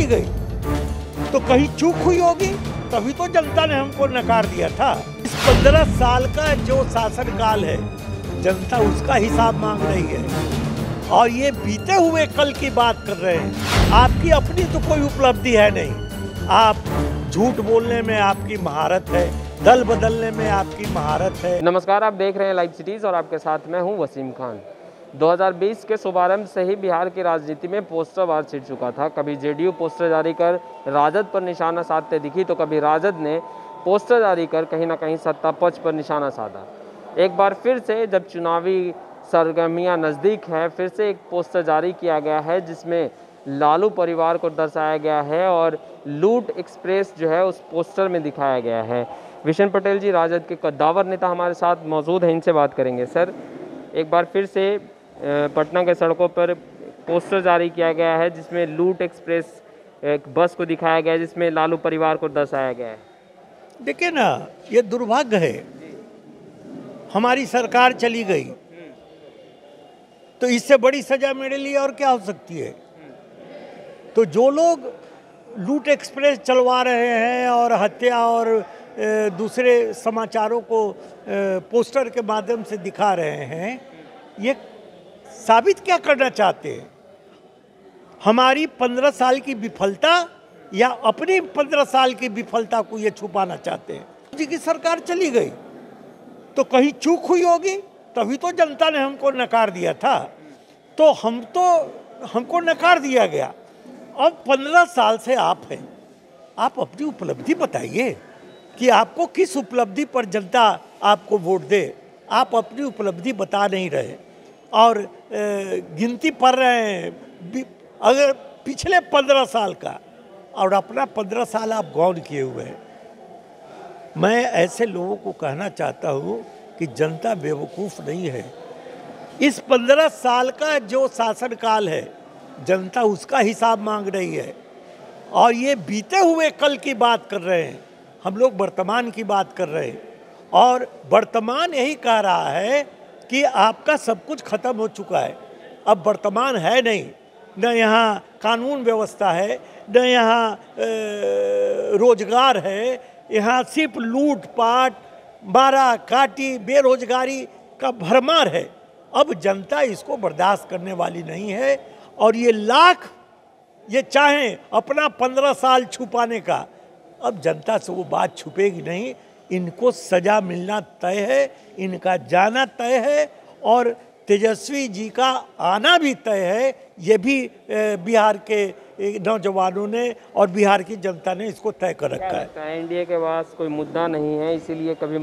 चली गई तो कहीं चूक हुई होगी, तभी तो जनता ने हमको नकार दिया था। इस 15 साल का जो शासनकाल है, जनता उसका हिसाब मांग रही है और ये बीते हुए कल की बात कर रहे हैं। आपकी अपनी तो कोई उपलब्धि है नहीं। आप झूठ बोलने में आपकी महारत है, दल बदलने में आपकी महारत है। नमस्कार, आप देख रहे हैं लाइव सिटीज़ और आपके साथ मैं हूं वसीम खान। 2020 के शुभारंभ से ही बिहार की राजनीति में पोस्टर वार छिड़ चुका था। कभी जेडीयू पोस्टर जारी कर राजद पर निशाना साधते दिखी तो कभी राजद ने पोस्टर जारी कर कहीं ना कहीं सत्ता पक्ष पर निशाना साधा। एक बार फिर से जब चुनावी सरगर्मियां नज़दीक है, फिर से एक पोस्टर जारी किया गया है जिसमें लालू परिवार को दर्शाया गया है और लूट एक्सप्रेस जो है उस पोस्टर में दिखाया गया है। विशन पटेल जी राजद के कद्दावर नेता हमारे साथ मौजूद हैं, इनसे बात करेंगे। सर, एक बार फिर से पटना के सड़कों पर पोस्टर जारी किया गया है जिसमें लूट एक्सप्रेस एक बस को दिखाया गया है जिसमें लालू परिवार को दर्शाया गया है। देखिए ना, ये दुर्भाग्य है। हमारी सरकार चली गई तो इससे बड़ी सजा मेरे लिए और क्या हो सकती है। तो जो लोग लूट एक्सप्रेस चलवा रहे हैं और हत्या और दूसरे समाचारों को पोस्टर के माध्यम से दिखा रहे हैं, ये साबित क्या करना चाहते हैं? हमारी 15 साल की विफलता या अपनी 15 साल की विफलता को ये छुपाना चाहते हैं। जी की सरकार चली गई तो कहीं चूक हुई होगी, तभी तो जनता ने हमको नकार दिया था। तो हमको नकार दिया गया। अब 15 साल से आप हैं, आप अपनी उपलब्धि बताइए कि आपको किस उपलब्धि पर जनता आपको वोट दे। आप अपनी उपलब्धि बता नहीं रहे और गिनती पढ़ रहे हैं अगर पिछले 15 साल का, और अपना 15 साल आप गौन किए हुए हैं। मैं ऐसे लोगों को कहना चाहता हूँ कि जनता बेवकूफ़ नहीं है। इस 15 साल का जो शासनकाल है, जनता उसका हिसाब मांग रही है और ये बीते हुए कल की बात कर रहे हैं। हम लोग वर्तमान की बात कर रहे हैं और वर्तमान यही कह रहा है कि आपका सब कुछ खत्म हो चुका है। अब वर्तमान है नहीं, न यहाँ कानून व्यवस्था है, न यहाँ रोजगार है। यहाँ सिर्फ लूट पाट, मारा काटी, बेरोजगारी का भरमार है। अब जनता इसको बर्दाश्त करने वाली नहीं है और ये चाहें अपना 15 साल छुपाने का, अब जनता से वो बात छुपेगी नहीं। इनको सजा मिलना तय है, इनका जाना तय है और तेजस्वी जी का आना भी तय है। ये भी बिहार के नौजवानों ने और बिहार की जनता ने इसको तय कर रखा है। एनडीए के पास कोई मुद्दा नहीं है, इसीलिए कभी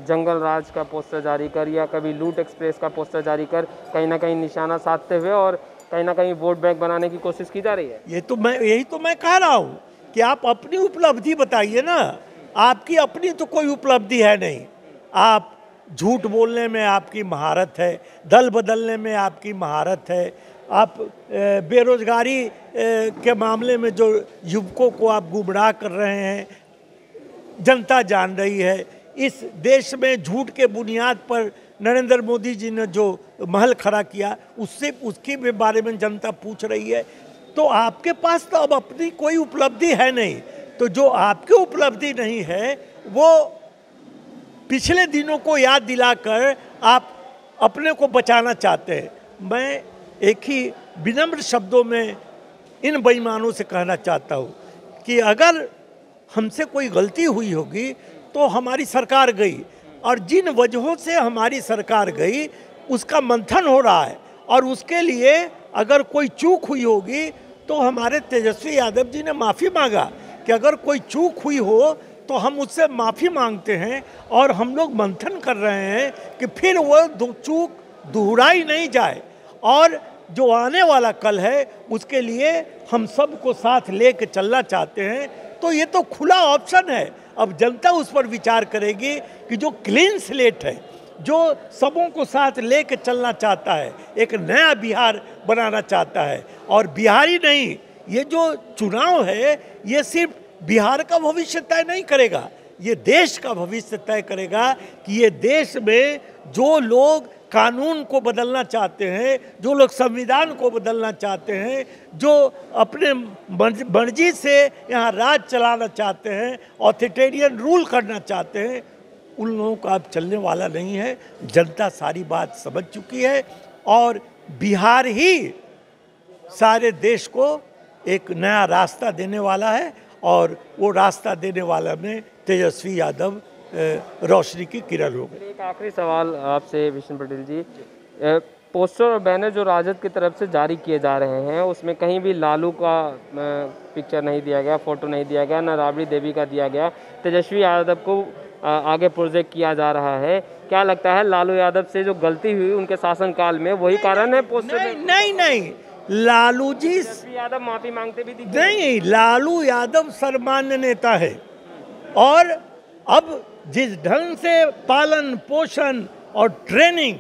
जंगल राज का पोस्टर जारी कर या कभी लूट एक्सप्रेस का पोस्टर जारी कर कहीं ना कहीं निशाना साधते हुए और कहीं ना कहीं वोट बैंक बनाने की कोशिश की जा रही है। यही तो मैं कह रहा हूँ कि आप अपनी उपलब्धि बताइए ना। आपकी अपनी तो कोई उपलब्धि है नहीं। आप झूठ बोलने में आपकी महारत है, दल बदलने में आपकी महारत है। आप बेरोजगारी के मामले में जो युवकों को आप गुमराह कर रहे हैं, जनता जान रही है। इस देश में झूठ के बुनियाद पर नरेंद्र मोदी जी ने जो महल खड़ा किया, उसके बारे में जनता पूछ रही है। तो आपके पास तो अब अपनी कोई उपलब्धि है नहीं। तो जो आपकी उपलब्धि नहीं है वो पिछले दिनों को याद दिलाकर आप अपने को बचाना चाहते हैं। मैं एक ही विनम्र शब्दों में इन बेईमानों से कहना चाहता हूँ कि अगर हमसे कोई गलती हुई होगी तो हमारी सरकार गई और जिन वजहों से हमारी सरकार गई उसका मंथन हो रहा है और उसके लिए अगर कोई चूक हुई होगी तो हमारे तेजस्वी यादव जी ने माफ़ी मांगा कि अगर कोई चूक हुई हो तो हम उससे माफ़ी मांगते हैं और हम लोग मंथन कर रहे हैं कि फिर वह चूक दोहराई नहीं जाए और जो आने वाला कल है उसके लिए हम सबको साथ लेके चलना चाहते हैं। तो ये तो खुला ऑप्शन है। अब जनता उस पर विचार करेगी कि जो क्लीन स्लेट है, जो सबों को साथ लेके चलना चाहता है, एक नया बिहार बनाना चाहता है। और बिहार ही नहीं, ये जो चुनाव है ये सिर्फ बिहार का भविष्य तय नहीं करेगा, ये देश का भविष्य तय करेगा कि ये देश में जो लोग कानून को बदलना चाहते हैं, जो लोग संविधान को बदलना चाहते हैं, जो अपने मर्जी से यहाँ राज चलाना चाहते हैं, ऑथोरिटेरियन रूल करना चाहते हैं, उन लोगों का अब चलने वाला नहीं है। जनता सारी बात समझ चुकी है और बिहार ही सारे देश को एक नया रास्ता देने वाला है और वो रास्ता देने वाला में तेजस्वी यादव रोशनी की किरण हो गई। एक आखिरी सवाल आपसे विष्णु पटेल जी, पोस्टर और बैनर जो राजद की तरफ से जारी किए जा रहे हैं उसमें कहीं भी लालू का पिक्चर नहीं दिया गया, फोटो नहीं दिया गया, न राबड़ी देवी का दिया गया, तेजस्वी यादव को आगे प्रोजेक्ट किया जा रहा है। क्या लगता है लालू यादव से जो गलती हुई उनके शासनकाल में वही कारण है पोस्टर नहीं, नहीं नहीं लालू जी यादव माफी मांगते भी दिखे नहीं, लालू यादव सर्वमान्य नेता है और अब जिस ढंग से पालन पोषण और ट्रेनिंग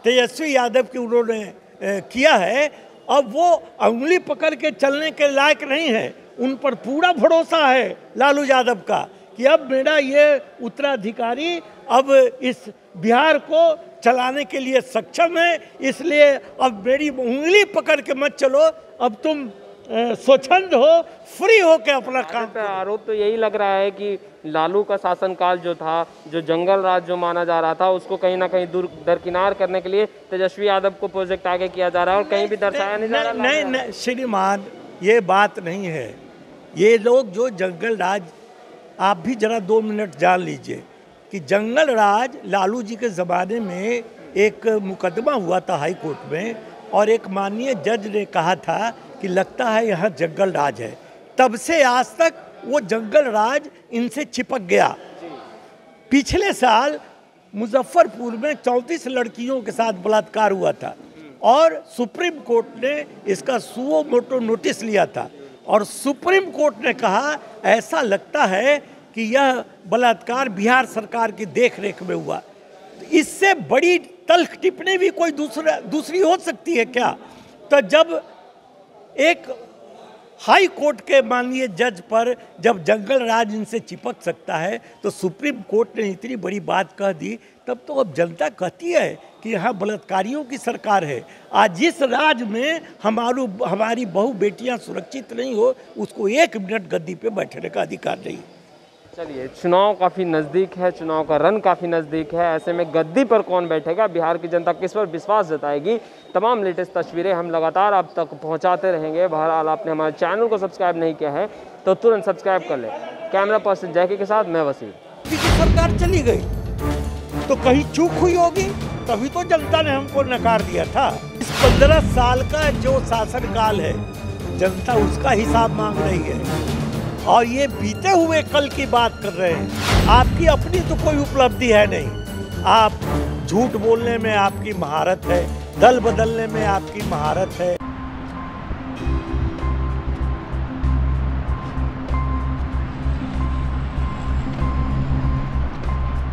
तेजस्वी यादव की उन्होंने किया है, अब वो उंगली पकड़ के चलने के लायक नहीं है। उन पर पूरा भरोसा है लालू यादव का कि अब मेरा ये उत्तराधिकारी अब इस बिहार को चलाने के लिए सक्षम है, इसलिए अब मेरी उंगली पकड़ के मत चलो, अब तुम स्वच्छंद हो, फ्री हो के अपना काम। आरोप तो यही लग रहा है कि लालू का शासनकाल जो था, जो जंगल राज जो माना जा रहा था, उसको कहीं ना कहीं दरकिनार करने के लिए तेजस्वी यादव को प्रोजेक्ट आगे किया जा रहा है और कहीं भी दर्शाया नहीं जा रहा। नहीं श्रीमान, ये बात नहीं है। ये लोग जो जंगल राज, आप भी जरा 2 मिनट जान लीजिए कि जंगल राज लालू जी के ज़माने में एक मुकदमा हुआ था हाई कोर्ट में और एक माननीय जज ने कहा था कि लगता है यहाँ जंगल राज है। तब से आज तक वो जंगल राज इनसे चिपक गया। पिछले साल मुजफ्फरपुर में 34 लड़कियों के साथ बलात्कार हुआ था और सुप्रीम कोर्ट ने इसका सुओ मोटो नोटिस लिया था और सुप्रीम कोर्ट ने कहा ऐसा लगता है कि यह बलात्कार बिहार सरकार की देखरेख में हुआ। इससे बड़ी तल्ख टिप्पणी भी कोई दूसरी हो सकती है क्या? तो जब एक हाई कोर्ट के माननीय जज पर जब जंगल राज इनसे चिपक सकता है तो सुप्रीम कोर्ट ने इतनी बड़ी बात कह दी, तब तो अब जनता कहती है कि यहाँ बलात्कारियों की सरकार है। आज जिस राज में हमारी बहू बेटियाँ सुरक्षित नहीं हो, उसको 1 मिनट गद्दी पे बैठने का अधिकार नहीं। चलिए, चुनाव काफ़ी नज़दीक है, चुनाव का रन काफ़ी नज़दीक है, ऐसे में गद्दी पर कौन बैठेगा, बिहार की जनता किस पर विश्वास जताएगी, तमाम लेटेस्ट तस्वीरें हम लगातार आप तक पहुंचाते रहेंगे। बहरहाल आपने हमारे चैनल को सब्सक्राइब नहीं किया है तो तुरंत सब्सक्राइब कर लें। कैमरा पर्सन जैकी के साथ मैं वसीम। सरकार चली गई तो कहीं चूक हुई होगी, तभी तो जनता ने हमको नकार दिया था। इस 15 साल का जो शासनकाल है, जनता उसका हिसाब मांग रही है और ये बीते हुए कल की बात कर रहे हैं। आपकी अपनी तो कोई उपलब्धि है नहीं। आप झूठ बोलने में आपकी महारत है, दल बदलने में आपकी महारत है,